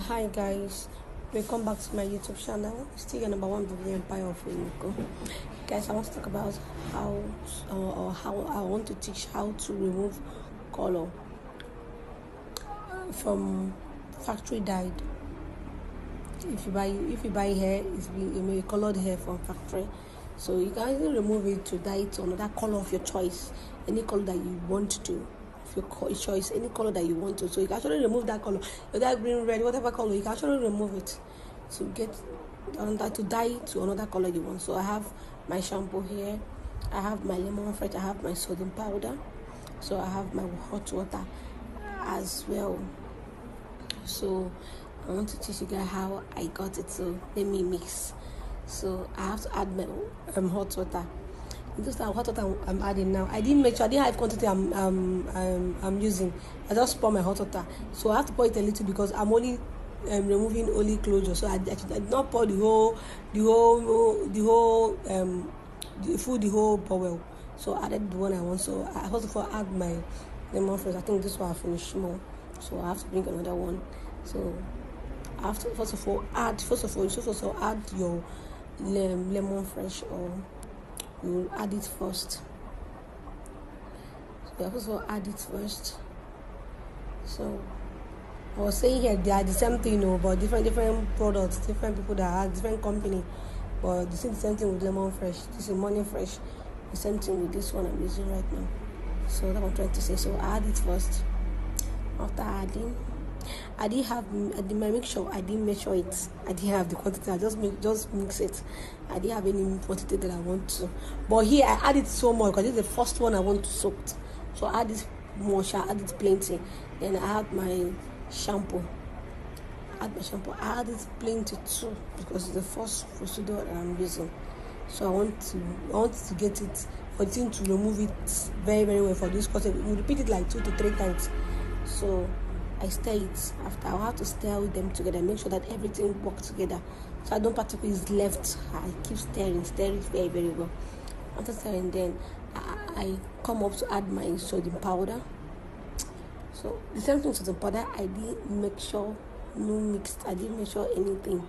Hi guys, welcome back to my YouTube channel. Still your number one Vivian Empire of Unico. Guys, I want to talk about how I want to teach how to remove color from factory dyed. If you buy hair, it's be colored hair from factory, so you can either remove it to dye it to another color of your choice, any color that you want to. Your choice, any color that you want to. So you can actually remove that color, whether green, red, whatever color, you can actually remove it to get to dye to another color you want. So I have my shampoo here, I have my lemon fresh, I have my sodium powder, so I have my hot water as well. So I want to teach you guys how I got it. So let me mix. So I have to add my hot water. This is hot water I'm adding now. I didn't have quantity I'm using. I just pour my hot water, so I have to pour it a little because I'm only removing only closure. So I did not pour the whole bottle. So I added the one I want. So I first of all add my lemon first. I think this one I finished more, so I have to bring another one. So I have to first of all add your lemon fresh, or you add it first. So you also add it first. So I was saying here they are the same thing, but different products, different people that have different company, but this is the same thing with lemon fresh. This is morning fresh. The same thing with this one I'm using right now. So that's what I'm trying to say. So I add it first. After adding, I didn't make sure it. I didn't have the quantity. I just mix it. I didn't have any quantity that I want to. But here I added so much because this is the first one I want to soak. So I add this much. I add it plenty. Then I add my shampoo. I add it plenty too because it's the first procedure that I'm using. So I want to get it, continue to remove it very, very well for this because we repeat it like 2 to 3 times. So I stir it. After, I'll have to stir with them together, make sure that everything works together, so I don't particularly is left. I keep stirring very, very well. After stirring, then I come up to add my sodium powder. So the same thing with sodium powder, I didn't make sure no mixed. I didn't make sure anything.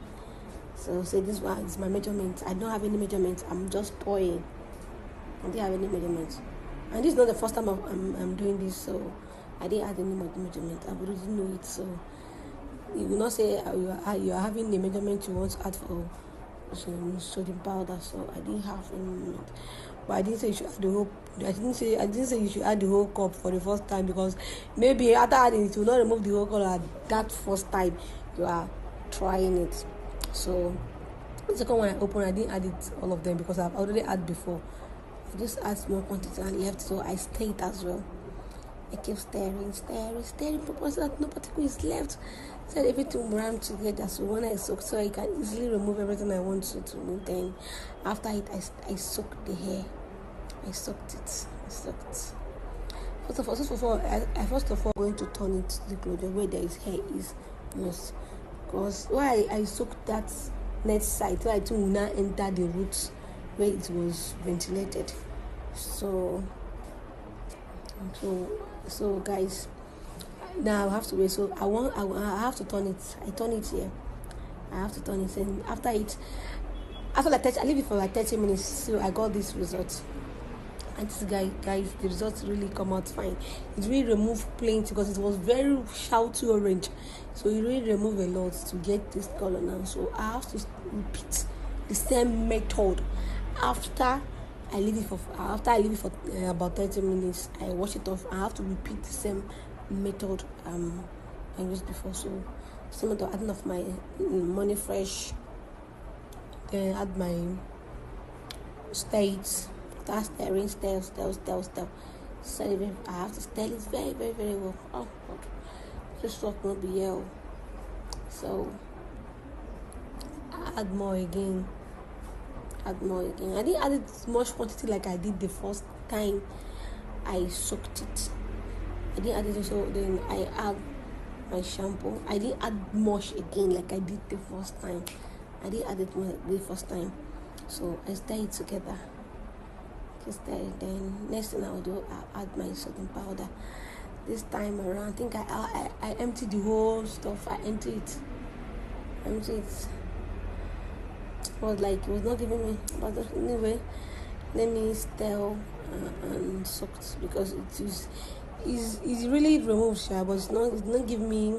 So say this one is my measurement. I don't have any measurements. I'm just pouring. I didn't have any measurements, and this is not the first time I'm doing this. So I didn't add any measurement. I already know it. So you will not say you are having the measurement you want to add for sodium powder. So I didn't have any measurement. But I didn't say you should add the whole. I didn't say you should add the whole cup for the first time, because maybe after adding it, you will not remove the whole color at that first time you are trying it. So the second one I opened, I didn't add it all of them because I've already added before. I just add small quantity and left, so I stir it as well. I keep stirring, purpose that no particle is left. So everything ran together. So when I soak, so I can easily remove everything I want to remove. Then after it, I soaked the hair. I soaked it. First of all, I going to turn it to the closure where there is hair is most. Because why I soaked that next side, so I think will not enter the roots where it was ventilated. So guys, now I have to wait. So I have to turn it. I turn it here. I have to turn it, and after I leave it for like 30 minutes. So I got this result. And this guys, the results really come out fine. It really removed plenty because it was very shouty orange. So it really removed a lot to get this color now. So I have to repeat the same method after I leave it for about 30 minutes. I wash it off. I have to repeat the same method I used before. So same method, adding of my money fresh, then add my states. Start stirring, stir. So I have to stir it very, very, very well. Oh God, this work will be yellow. So I add more again. I didn't add it much quantity like I did the first time I soaked it. I didn't add it, so then I add my shampoo. I didn't add much again like I did the first time. So I stir it together. Then next thing I'll do, I'll add my sodium powder. This time around, I think I emptied the whole stuff. I emptied it And it was like, it was not giving me, but anyway, let me still and soaked, because it's really removes, but it's not giving me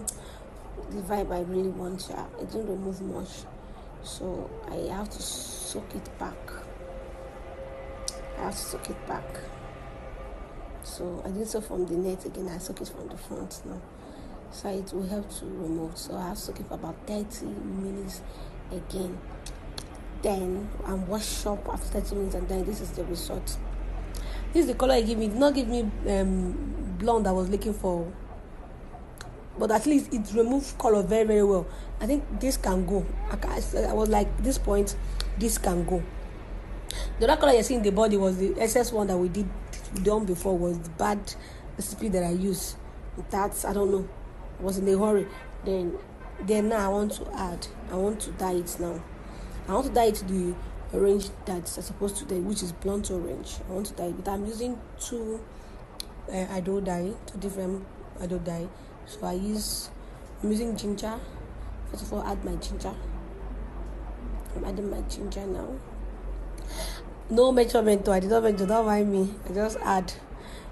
the vibe I really want. It didn't remove much, so I have to soak it back. So I did so from the net again. I soak it from the front now, so it will help to remove. So I have to soak it for about 30 minutes again. Then I'm wash up after 30 minutes, and then this is the result. This is the color it gave me. It did not give me blonde I was looking for, but at least it removed color very, very well. I think this can go. I was like, this point, this can go. The other color you see in the body was the excess one that we done before, was the bad recipe that I used. That's, I don't know, I was in a hurry. Then now I want to dye it now. I want to dye it the orange that I'm supposed to dye, which is blunt orange. I want to dye it, but I'm using two different Ado dye. So I'm using ginger. First of all, add my ginger. I'm adding my ginger now. No measurement, I did not measure, don't mind me. I just add.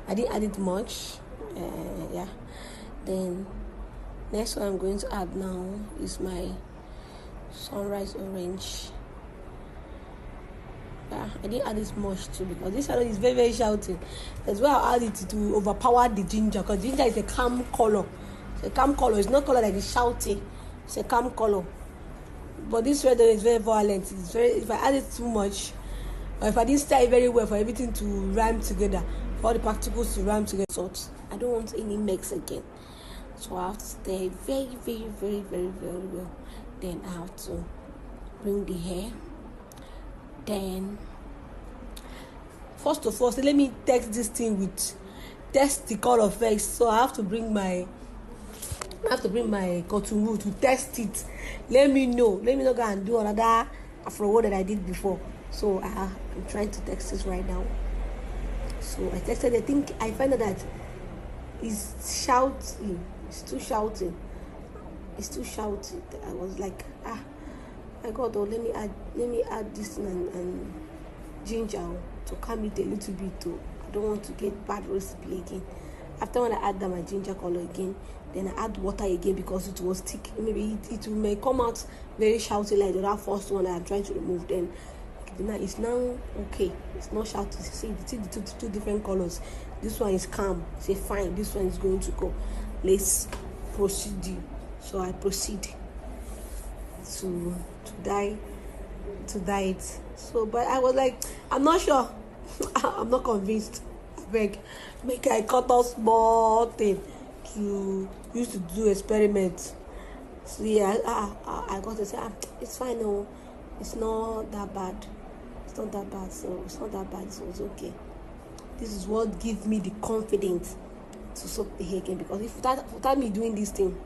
I didn't add it much. Yeah. Then next one I'm going to add now is my sunrise orange. Yeah, I didn't add this much too, because this color is very, very shouting. That's why I add it to overpower the ginger, because ginger is a calm color. It's a calm color. It's not color like it's shouty. It's a calm color. But this red is very violent. If I add it too much, or if I didn't stir it very well for everything to rhyme together, for all the particles to rhyme together, so I don't want any mix again. So I have to stir it very, very, very, very, very well. Then I have to bring the hair. Then first of all, so let me test this thing test the color first. So I have to bring my cotton wool to test it. Let me know go and do another afro that I did before. So I'm trying to test this right now. So I tested. I think I find that it's shouting. It's too shouting. I was like, my God, let me add this and ginger to calm it a little bit too. I don't want to get bad recipe again. After when I add my ginger color again, then I add water again, because it was thick. Maybe it may come out very shouty like the first one that I'm trying to remove. Then it's now okay. It's not shouty. See the two different colors. This one is calm. Say fine. This one is going to go. Let's proceed. So I proceed to dye it. So, but I was like, I'm not sure. I'm not convinced. Make I cut out small thing to use to do experiments. So yeah, I got to say, it's fine. No, it's not that bad. So it's not that bad. So it's okay. This is what gives me the confidence to soak the hair again, because without me doing this thing,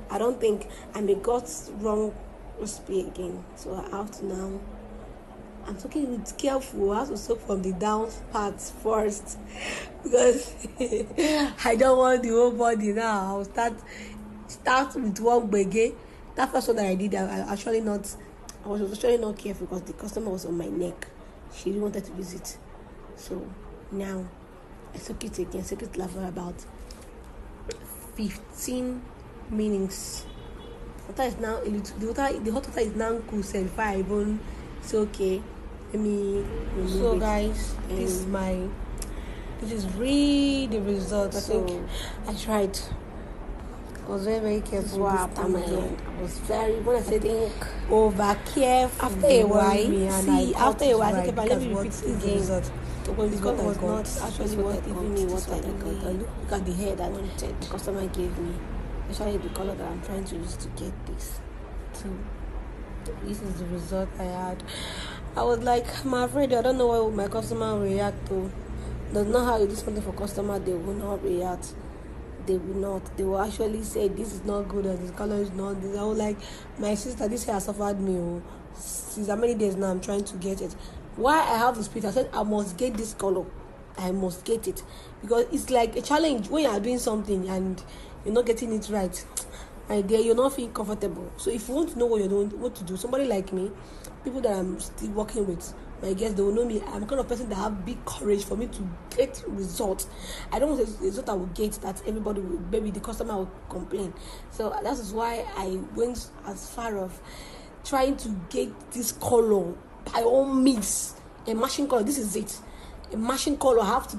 I don't think I may got wrong recipe again. So I have to now. I'm soaking it careful. I have to soak from the down parts first, because I don't want the whole body now. I'll start with one bege. That first one that I did, I was actually not careful, because the customer was on my neck. She really wanted to use it. So now I soak it again. Soak it for about 15 minutes. Water is now a little. The hot water is now cool. So if I even, it's okay. Let me remove it. So guys, this is really the result. I think I tried. I was very, very careful after my hand. I was when I said over careful. After a while, I think if I let me repeat this again, because it was not actually what giving me what I really look at the hair that the customer gave me, especially the color that I'm trying to use to get this. So this is the result I had. I was like, I'm afraid I don't know how my customer will react to. That's not how you do something for customer. They will not react. They will not. They will actually say this is not good or this color is not this. I was like, my sister, this hair suffered me. Since how many days now I'm trying to get it. Why I have this spirit, I said I must get this color. I must get it, because it's like a challenge when you are doing something and you're not getting it right. my dear, you're not feeling comfortable. So if you want to know what you're doing, what to do, somebody like me, people that I'm still working with, my guests, they will know me. I'm the kind of person that have big courage for me to get results. I don't want a result I will get that everybody will, maybe the customer will complain. So that is why I went as far of trying to get this color by all means. A matching color, this is it. A matching color, I have to